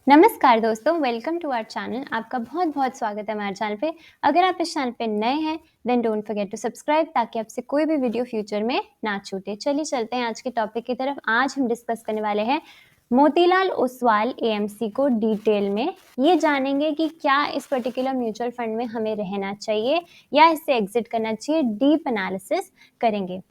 नमस्कार दोस्तों, welcome to our channel. आपका बहुत-बहुत स्वागत है हमारे चैनल पे। अगर आप इस चैनल पे नए हैं, then don't forget to subscribe ताकि आपसे कोई भी वीडियो फ्यूचर में ना छूटे। चलिए चलते हैं आज के टॉपिक की तरफ। आज हम डिस्कस करने वाले हैं मोतीलाल ओसवाल एएमसी को डिटेल में। ये जानेंगे कि क्या इस पर्टिकुलर म्यूचुअल फंड में हमें रहना चाहिए या इससे एग्जिट करना चाहिए। डीप एनालिसिस करेंगे।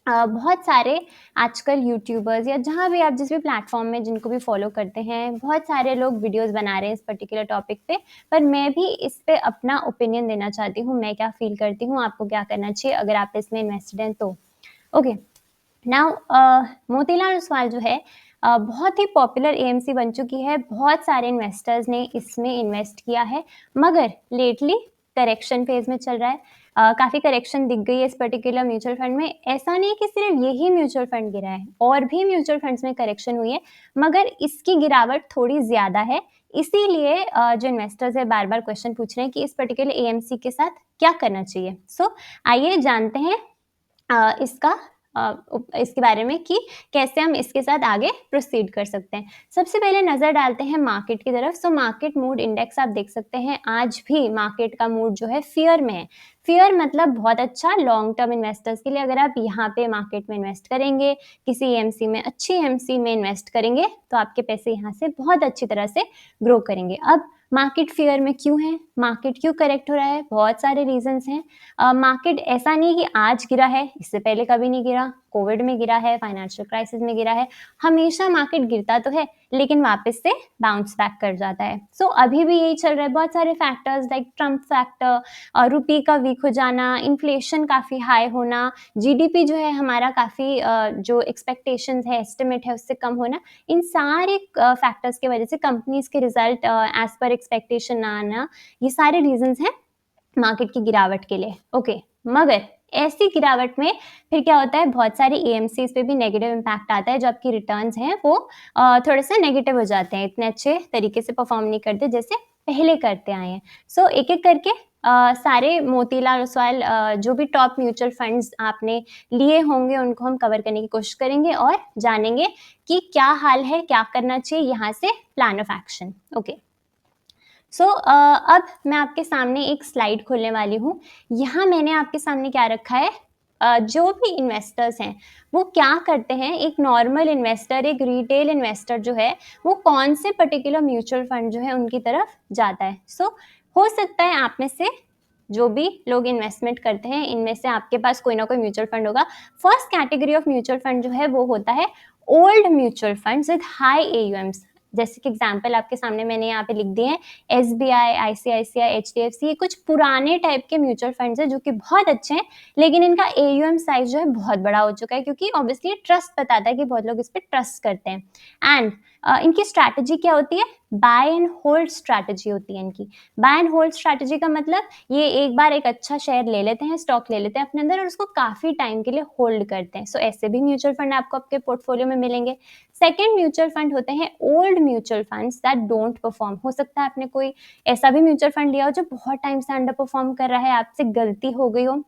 बहुत सारे आजकल यूट्यूबर्स या जहाँ भी आप जिस भी प्लेटफॉर्म में जिनको भी फॉलो करते हैं, बहुत सारे लोग वीडियोस बना रहे हैं इस पर्टिकुलर टॉपिक पे। पर मैं भी इस पे अपना ओपिनियन देना चाहती हूँ, मैं क्या फील करती हूँ, आपको क्या करना चाहिए अगर आप इसमें इन्वेस्टेड हैं तो। ओके, नाउ मोतीलाल ओसवाल जो है बहुत ही पॉपुलर एएमसी बन चुकी है। बहुत सारे इन्वेस्टर्स ने इसमें इन्वेस्ट किया है, मगर लेटली करेक्शन फेज में चल रहा है। काफ़ी करेक्शन दिख गई है इस पर्टिकुलर म्यूचुअल फंड में। ऐसा नहीं कि सिर्फ यही म्यूचुअल फंड गिरा है, और भी म्यूचुअल फंड्स में करेक्शन हुई है, मगर इसकी गिरावट थोड़ी ज़्यादा है। इसीलिए जो इन्वेस्टर्स है बार-बार क्वेश्चन पूछ रहे हैं कि इस पर्टिकुलर एएमसी के साथ क्या करना चाहिए। आइए जानते हैं इसके बारे में कि कैसे हम इसके साथ आगे प्रोसीड कर सकते हैं। सबसे पहले नज़र डालते हैं मार्केट की तरफ। मार्केट मूड इंडेक्स आप देख सकते हैं, आज भी मार्केट का मूड जो है फ़ियर में है। फ़ियर मतलब बहुत अच्छा लॉन्ग टर्म इन्वेस्टर्स के लिए। अगर आप यहाँ पे मार्केट में इन्वेस्ट करेंगे, किसी एएमसी में, अच्छी एएमसी में इन्वेस्ट करेंगे, तो आपके पैसे यहाँ से बहुत अच्छी तरह से ग्रो करेंगे। अब मार्केट फ़ियर में क्यों है? मार्केट क्यों करेक्ट हो रहा है? बहुत सारे रीज़न्स हैं। मार्केट ऐसा नहीं कि आज गिरा है, इससे पहले कभी नहीं गिरा, कोविड में गिरा है, फाइनेंशियल क्राइसिस में गिरा है। हमेशा मार्केट गिरता तो है, लेकिन वापस से बाउंस बैक कर जाता है। अभी भी यही चल रहा है। बहुत सारे फैक्टर्स लाइक ट्रम्प फैक्टर, रुपये का वीक हो जाना, इन्फ्लेशन काफ़ी हाई होना, जीडीपी जो है हमारा काफ़ी जो एक्सपेक्टेशंस है, एस्टिमेट है, उससे कम होना, इन सारे फैक्टर्स की वजह से कंपनीज़ के रिजल्ट एज़ पर एक्सपेक्टेशन ना आना, ये सारे रीज़न्स हैं मार्केट की गिरावट के लिए। ओके, मगर ऐसी गिरावट में फिर क्या होता है, बहुत सारी एएमसीज पे भी नेगेटिव इम्पैक्ट आता है। जो आपकी रिटर्न्स हैं वो थोड़े से नेगेटिव हो जाते हैं, इतने अच्छे तरीके से परफॉर्म नहीं करते जैसे पहले करते आए हैं। एक एक करके सारे मोतीलाल ओसवाल जो भी टॉप म्यूचुअल फंड्स आपने लिए होंगे उनको हम कवर करने की कोशिश करेंगे और जानेंगे कि क्या हाल है, क्या करना चाहिए, यहाँ से प्लान ऑफ एक्शन। ओके, अब मैं आपके सामने एक स्लाइड खोलने वाली हूँ। यहाँ मैंने आपके सामने क्या रखा है, जो भी इन्वेस्टर्स हैं वो क्या करते हैं। एक नॉर्मल इन्वेस्टर, एक रिटेल इन्वेस्टर जो है वो कौन से पर्टिकुलर म्यूचुअल फंड जो है उनकी तरफ जाता है। हो सकता है आप में से जो भी लोग इन्वेस्टमेंट करते हैं, इनमें से आपके पास कोई ना कोई म्यूचुअल फंड होगा। First category of mutual fund जो है वो होता है old mutual funds with high AUMs. जैसे कि एग्जाम्पल आपके सामने मैंने यहाँ पे लिख दिए हैं, एसबीआई, आईसीआईसीआई, एचडीएफसी। ये कुछ पुराने टाइप के म्यूचुअल फंड्स हैं जो कि बहुत अच्छे हैं, लेकिन इनका एयूएम साइज जो है बहुत बड़ा हो चुका है, क्योंकि ऑब्वियसली ट्रस्ट बताता है कि बहुत लोग इस पर ट्रस्ट करते हैं। एंड इनकी स्ट्रैटेजी क्या होती है? बाय एंड होल्ड स्ट्रैटेजी होती है इनकी। बाय एंड होल्ड स्ट्रैटेजी का मतलब ये एक बार एक अच्छा शेयर ले लेते हैं, स्टॉक ले लेते हैं अपने अंदर और उसको काफी टाइम के लिए होल्ड करते हैं। ऐसे भी म्यूचुअल फंड आपको आपके पोर्टफोलियो में मिलेंगे। सेकेंड म्यूचुअल फंड होते हैं old mutual funds that don't perform. हो सकता है आपने कोई ऐसा भी म्यूचुअल फंड लिया हो जो बहुत टाइम से अंडर परफॉर्म कर रहा है, आपसे गलती हो गई हो।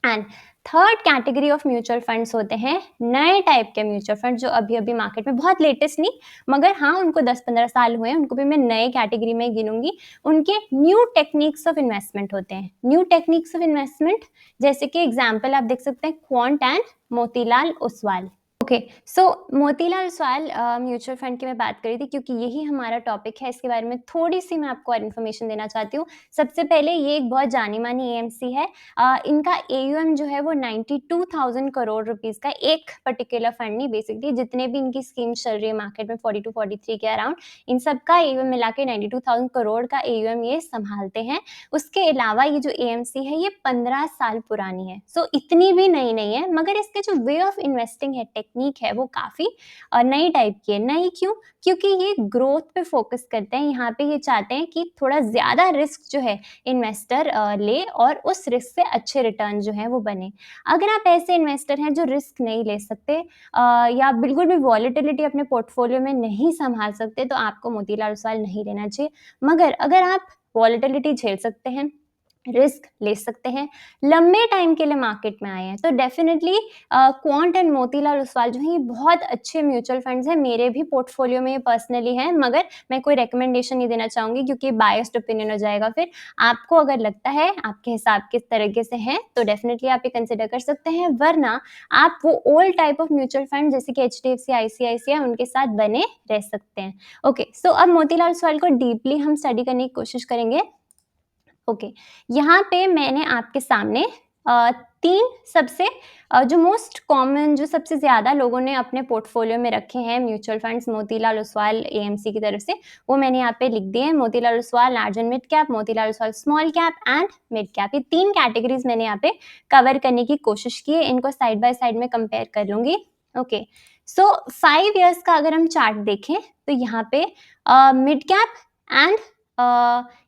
And third category of mutual funds होते हैं नए टाइप के म्यूचुअल फंड, जो अभी अभी मार्केट में, बहुत लेटेस्ट नहीं, मगर हाँ उनको 10-15 साल हुए हैं, उनको भी मैं नए कैटेगरी में गिनूंगी। उनके न्यू टेक्निक्स ऑफ इन्वेस्टमेंट होते हैं। न्यू टेक्निक्स ऑफ इन्वेस्टमेंट जैसे कि एग्जाम्पल आप देख सकते हैं, quant and Motilal Oswal. Okay, Motilal Oswal mutual fund की मैं बात करी थी क्योंकि यही हमारा टॉपिक है। इसके बारे में थोड़ी सी मैं आपको और इन्फॉर्मेशन देना चाहती हूँ। सबसे पहले ये एक बहुत जानी मानी एएमसी है। इनका एयूएम जो है वो 92,000 करोड़ रुपीस का, एक पर्टिकुलर फंड नहीं, बेसिकली जितने भी इनकी स्कीम्स चल रही है मार्केट में 42-43 के अराउंड, इन सब का एयूएम मिला के 92,000 करोड़ का एयूएम ये संभालते हैं। उसके अलावा ये जो एएमसी है ये 15 साल पुरानी है। इतनी भी नई नहीं है, मगर इसके जो वे ऑफ इन्वेस्टिंग है, टेक्निक है, वो काफ़ी नई टाइप की है। नई क्यों? क्योंकि ये ग्रोथ पे फोकस करते हैं। यहाँ पे ये चाहते हैं कि थोड़ा ज़्यादा रिस्क जो है इन्वेस्टर ले और उस रिस्क से अच्छे रिटर्न जो है वो बने। अगर आप ऐसे इन्वेस्टर हैं जो रिस्क नहीं ले सकते या बिल्कुल भी वॉलेटिलिटी अपने पोर्टफोलियो में नहीं संभाल सकते, तो आपको मोतीलाल ओसवाल नहीं लेना चाहिए। मगर अगर आप वॉलेटिलिटी झेल सकते हैं, रिस्क ले सकते हैं, लंबे टाइम के लिए मार्केट में आए हैं, तो definitely quant and Motilal Oswal जो हैं ये बहुत अच्छे म्यूचुअल फंड्स हैं, मेरे भी पोर्टफोलियो में ये पर्सनली हैं, मगर मैं कोई रिकमेंडेशन नहीं देना चाहूँगी क्योंकि बायस्ड ओपिनियन हो जाएगा फिर। आपको अगर लगता है आपके हिसाब किस तरीके से हैं, तो डेफ़िनेटली आप ये कंसिडर कर सकते हैं, वरना आप वो old type of mutual fund जैसे कि एचडीएफसी, आईसीआईसीआई उनके साथ बने रह सकते हैं। ओके, सो अब मोतीलाल ओसवाल को डीपली हम स्टडी करने की कोशिश करेंगे। ओके, यहाँ पे मैंने आपके सामने 3 सबसे जो मोस्ट कॉमन जो सबसे ज़्यादा लोगों ने अपने पोर्टफोलियो में रखे हैं mutual funds Motilal Oswal AMC की तरफ से, वो मैंने यहाँ पे लिख दिए हैं। Motilal Oswal large and mid cap, Motilal Oswal small cap and mid cap, ये 3 कैटेगरीज़ मैंने यहाँ पे कवर करने की कोशिश की है। इनको साइड बाय साइड में कंपेयर कर लूँगी। ओके, सो 5 इयर्स का अगर हम चार्ट देखें, तो यहाँ पे मिड कैप एंड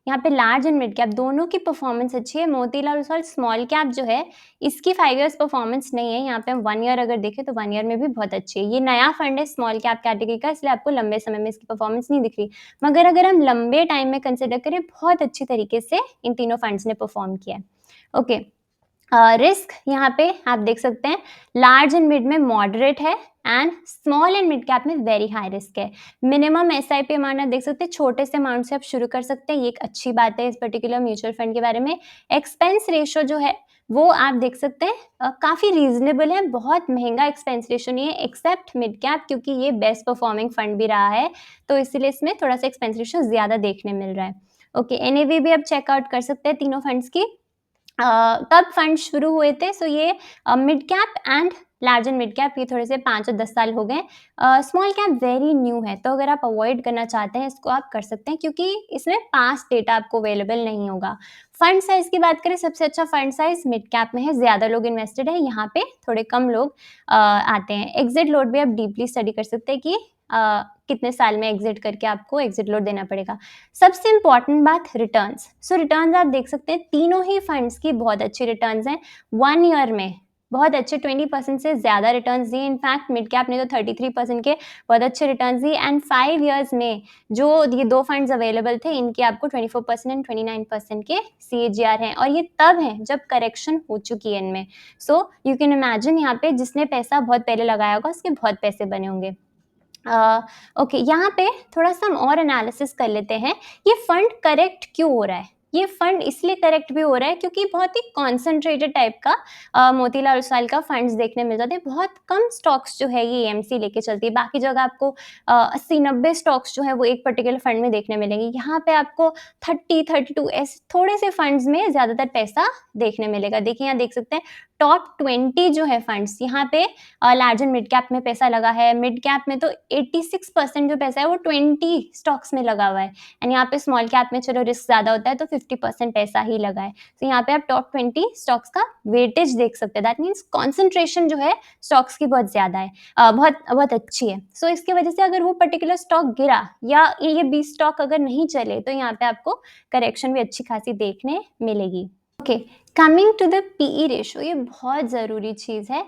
यहाँ पे लार्ज एंड मिड कैप दोनों की परफॉर्मेंस अच्छी है। मोतीलाल ओसवाल स्मॉल कैप जो है, इसकी 5 इयर्स परफॉर्मेंस नहीं है। यहाँ पे हम 1 ईयर अगर देखें तो 1 ईयर में भी बहुत अच्छी है। ये नया फंड है स्मॉल कैप कैटेगरी का, इसलिए आपको लंबे समय में इसकी परफॉर्मेंस नहीं दिख रही। मगर अगर हम लंबे टाइम में कंसिडर करें, बहुत अच्छी तरीके से इन तीनों फंड्स ने परफॉर्म किया है। ओके, रिस्क यहाँ पे आप देख सकते हैं लार्ज एंड मिड में मॉडरेट है and small and mid cap में वेरी हाई रिस्क है। मिनिमम एसआईपी अमाउंट आप देख सकते हैं, छोटे से अमाउंट से आप शुरू कर सकते हैं, ये एक अच्छी बात है इस पर्टिकुलर म्यूचुअल फंड के बारे में। एक्सपेंस रेशियो जो है वो आप देख सकते हैं काफ़ी रीजनेबल है, बहुत महंगा एक्सपेंस रेशियो नहीं है एक्सेप्ट मिड कैप, क्योंकि ये बेस्ट परफॉर्मिंग फंड भी रहा है, तो इसीलिए इसमें थोड़ा सा एक्सपेंस रेशियो ज़्यादा देखने मिल रहा है। ओके, एनएवी भी आप चेकआउट कर सकते हैं तीनों फंड्स की। कब फंड शुरू हुए थे, सो ये mid cap and large and mid cap ये थोड़े से 5 और 10 साल हो गए। स्मॉल कैप वेरी न्यू है, तो अगर आप अवॉइड करना चाहते हैं इसको आप कर सकते हैं, क्योंकि इसमें पास्ट डेटा आपको अवेलेबल नहीं होगा। फंड साइज की बात करें, सबसे अच्छा फंड साइज मिड कैप में है, ज़्यादा लोग इन्वेस्टेड है, यहाँ पे थोड़े कम लोग आते हैं। एग्जिट लोड भी आप डीपली स्टडी कर सकते हैं कि कितने साल में एग्जिट करके आपको एग्जिट लोड देना पड़ेगा। सबसे इम्पॉर्टेंट बात रिटर्न्स। सो रिटर्न्स आप देख सकते हैं तीनों ही फंड्स की बहुत अच्छी रिटर्न्स हैं। 1 ईयर में बहुत अच्छे 20% से ज़्यादा रिटर्न्स दिए। इनफैक्ट मिड कैप ने तो 33% के बहुत अच्छे रिटर्न्स दिए एंड 5 इयर्स में जो ये 2 फंड्स अवेलेबल थे, इनके आपको 24% एंड 29% के सीएजीआर हैं, और ये तब हैं जब करेक्शन हो चुकी है इनमें। सो यू कैन इमेजिन यहाँ पे जिसने पैसा बहुत पहले लगाया होगा उसके बहुत पैसे बने होंगे। ओके, यहाँ पे थोड़ा सा हम और एनालिसिस कर लेते हैं, ये फंड करेक्ट क्यों हो रहा है। ये फंड इसलिए करेक्ट भी हो रहा है क्योंकि बहुत ही कॉन्सेंट्रेटेड टाइप का मोतीलाल ओसवाल का फंड्स देखने मिल जाते हैं। बहुत कम स्टॉक्स जो है ये एएमसी लेके चलती है, बाकी जगह आपको 80-90 स्टॉक्स जो है वो एक पर्टिकुलर फंड में देखने मिलेंगे। यहाँ पे आपको 30-32 ऐसे थोड़े से फंड्स में ज़्यादातर पैसा देखने मिलेगा। देखिए यहाँ देख सकते हैं टॉप 20 जो है फंड्स, यहाँ पे लार्ज एंड मिड कैप में पैसा लगा है। मिड कैप में तो 86% जो पैसा है वो 20 स्टॉक्स में लगा हुआ है, एंड यहाँ पे स्मॉल कैप में चलो रिस्क ज़्यादा होता है तो 50% पैसा ही लगा है। तो यहाँ पे आप टॉप 20 स्टॉक्स का वेटेज देख सकते हैं। दैट मीन्स कॉन्सेंट्रेशन जो है स्टॉक्स की बहुत ज़्यादा है, बहुत बहुत अच्छी है। सो इसकी वजह से अगर वो पर्टिकुलर स्टॉक गिरा या ये 20 स्टॉक अगर नहीं चले, तो यहाँ पे आपको करेक्शन भी अच्छी खासी देखने मिलेगी। Okay, coming to the PE ratio, ये बहुत ज़रूरी चीज़ है।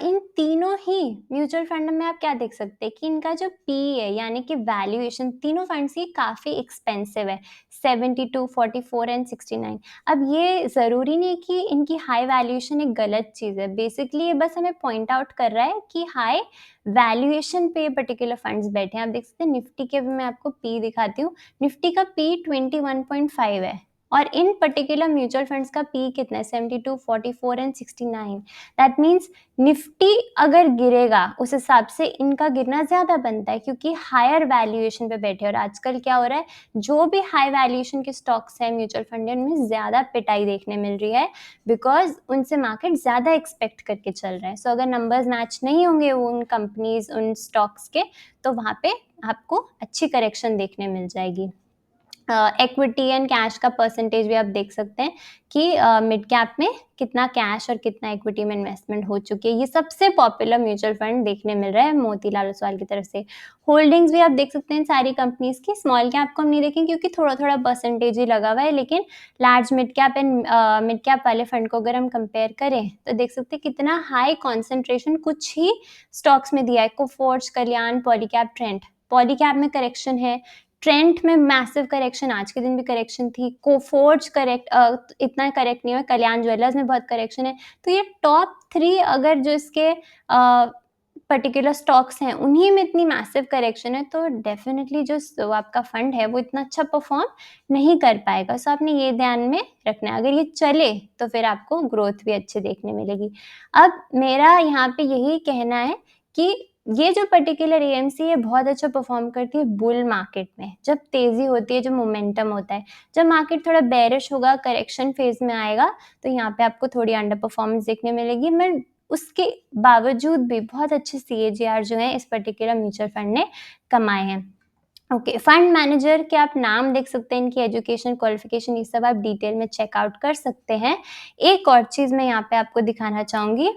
इन तीनों ही म्यूचुअल फंड में आप क्या देख सकते हैं कि इनका जो पीई है यानी कि वैल्यूएशन तीनों फंड्स की काफ़ी एक्सपेंसिव है, 72, 44 एंड 69। अब ये ज़रूरी नहीं है कि इनकी हाई वैल्यूएशन एक गलत चीज़ है, बेसिकली ये बस हमें पॉइंट आउट कर रहा है कि हाई वैल्यूएशन पे पर्टिकुलर फंड्स बैठे हैं। आप देख सकते हैं निफ्टी के भी मैं आपको पी दिखाती हूँ, निफ्टी का पी 21.5 है, और इन पर्टिकुलर म्यूचुअल फंड्स का पी कितना है 72, 44 एंड 69। दैट मीन्स निफ्टी अगर गिरेगा उस हिसाब से इनका गिरना ज़्यादा बनता है, क्योंकि हायर वैल्यूएशन पे बैठे। और आजकल क्या हो रहा है, जो भी हाई वैल्यूएशन के स्टॉक्स हैं म्यूचुअल फंड उनमें ज़्यादा पिटाई देखने मिल रही है, बिकॉज उनसे मार्केट ज़्यादा एक्सपेक्ट करके चल रहा है। सो अगर नंबर्स मैच नहीं होंगे उन कंपनीज उन स्टॉक्स के, तो वहाँ पे आपको अच्छी करेक्शन देखने मिल जाएगी। इक्विटी एंड कैश का परसेंटेज भी आप देख सकते हैं कि मिड कैप में कितना कैश और कितना इक्विटी में इन्वेस्टमेंट हो चुकी है। ये सबसे पॉपुलर म्यूचुअल फंड देखने मिल रहा है मोतीलाल ओसवाल की तरफ से। होल्डिंग्स भी आप देख सकते हैं सारी कंपनीज की। स्मॉल कैप को हम नहीं देखें क्योंकि थोड़ा थोड़ा परसेंटेज ही लगा हुआ है, लेकिन large mid cap and mid cap वाले फंड को अगर हम कंपेयर करें तो देख सकते हैं कितना हाई कॉन्सेंट्रेशन कुछ ही स्टॉक्स में दिया है। कोफोर्ज, कल्याण, पॉलीकैब, ट्रेंड। पॉलीकैब में करेक्शन है, ट्रेंट में मैसिव करेक्शन, आज के दिन भी करेक्शन थी, कोफोर्ज इतना करेक्ट नहीं हुआ, कल्याण ज्वेलर्स में बहुत करेक्शन है। तो ये टॉप 3 अगर जो इसके पर्टिकुलर स्टॉक्स हैं उन्हीं में इतनी मैसिव करेक्शन है, तो डेफिनेटली जो आपका फंड है वो इतना अच्छा परफॉर्म नहीं कर पाएगा। सो आपने ये ध्यान में रखना है, अगर ये चले तो फिर आपको ग्रोथ भी अच्छी देखने मिलेगी। अब मेरा यहाँ पे यही कहना है कि ये जो पर्टिकुलर एएमसी है बहुत अच्छा परफॉर्म करती है बुल मार्केट में, जब तेजी होती है, जो मोमेंटम होता है। जब मार्केट थोड़ा बेरिश होगा, करेक्शन फेज में आएगा, तो यहाँ पे आपको थोड़ी अंडर परफॉर्मेंस देखने मिलेगी। मैं उसके बावजूद भी बहुत अच्छे सीएजीआर जो है इस पर्टिकुलर म्यूचुअल फंड ने कमाए हैं। ओके, फंड मैनेजर के आप नाम देख सकते हैं, इनकी एजुकेशन, क्वालिफिकेशन, ये सब आप डिटेल में चेकआउट कर सकते हैं। एक और चीज़ मैं यहाँ पे आपको दिखाना चाहूँगी।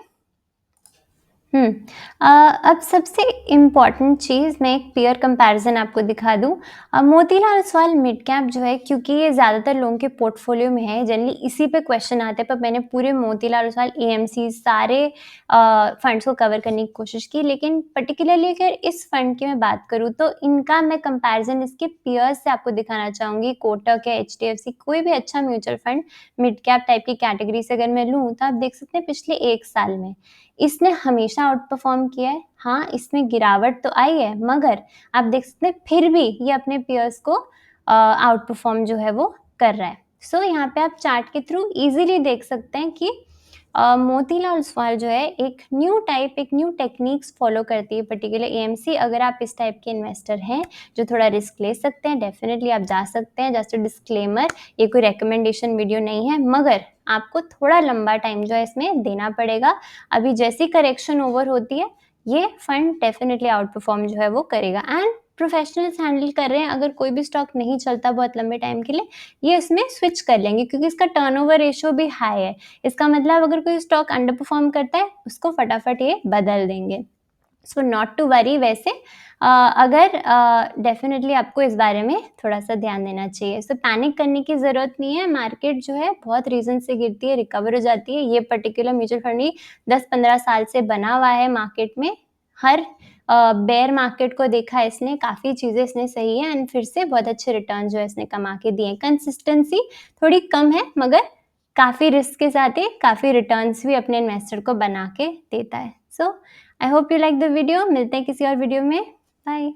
अब सबसे इम्पॉर्टेंट चीज़, मैं एक पीयर कंपैरिजन आपको दिखा दूँ। मोतीलाल ओसवाल मिड कैप जो है, क्योंकि ये ज़्यादातर लोगों के पोर्टफोलियो में है, जनरली इसी पे क्वेश्चन आते हैं, पर मैंने पूरे मोतीलाल ओसवाल एएमसी सारे फंड्स को कवर करने की कोशिश की। लेकिन पर्टिकुलरली अगर इस फंड की मैं बात करूँ तो इनका मैं कंपैरिजन इसके पीयर्स से आपको दिखाना चाहूँगी। कोटक है, एचडीएफसी, कोई भी अच्छा mutual fund mid cap type की कैटेगरी से अगर मैं लूँ, तो आप देख सकते हैं पिछले 1 साल में इसने हमेशा आउट परफॉर्म किया है। हाँ, इसमें गिरावट तो आई है, मगर आप देख सकते हैं फिर भी ये अपने पीयर्स को आउट परफॉर्म जो है वो कर रहा है। सो यहाँ पे आप चार्ट के थ्रू इजीली देख सकते हैं कि मोतीलाल ओसवाल जो है एक न्यू टेक्निक्स फॉलो करती है पर्टिकुलर एएमसी। अगर आप इस टाइप के इन्वेस्टर हैं जो थोड़ा रिस्क ले सकते हैं, डेफिनेटली आप जा सकते हैं। जस्ट डिस्क्लेमर, ये कोई रिकमेंडेशन वीडियो नहीं है, मगर आपको थोड़ा लंबा टाइम जो है इसमें देना पड़ेगा। अभी जैसी करेक्शन ओवर होती है, ये फंड डेफिनेटली आउट परफॉर्म जो है वो करेगा। एंड प्रोफेशनल्स हैंडल कर रहे हैं, अगर कोई भी स्टॉक नहीं चलता बहुत लंबे टाइम के लिए, ये इसमें स्विच कर लेंगे, क्योंकि इसका टर्नओवर रेशियो भी हाई है। इसका मतलब अगर कोई स्टॉक अंडर परफॉर्म करता है, उसको फटाफट ये बदल देंगे। So not to worry. वैसे अगर डेफिनेटली आपको इस बारे में थोड़ा सा ध्यान देना चाहिए। सो पैनिक करने की ज़रूरत नहीं है। मार्केट जो है बहुत रीज़न से गिरती है, रिकवर हो जाती है। ये पर्टिकुलर म्यूचुअल फंड ही 10-15 साल से बना हुआ है मार्केट में। हर बेयर मार्केट को देखा है इसने, काफ़ी चीज़ें इसने सही है, एंड फिर से बहुत अच्छे रिटर्न जो है इसने कमा के दिए। कंसिस्टेंसी थोड़ी कम है, मगर काफ़ी रिस्क के साथ ही काफ़ी रिटर्न्स भी अपने इन्वेस्टर को बना के देता है। So I hope you like the video. मिलते हैं किसी और वीडियो में। बाय।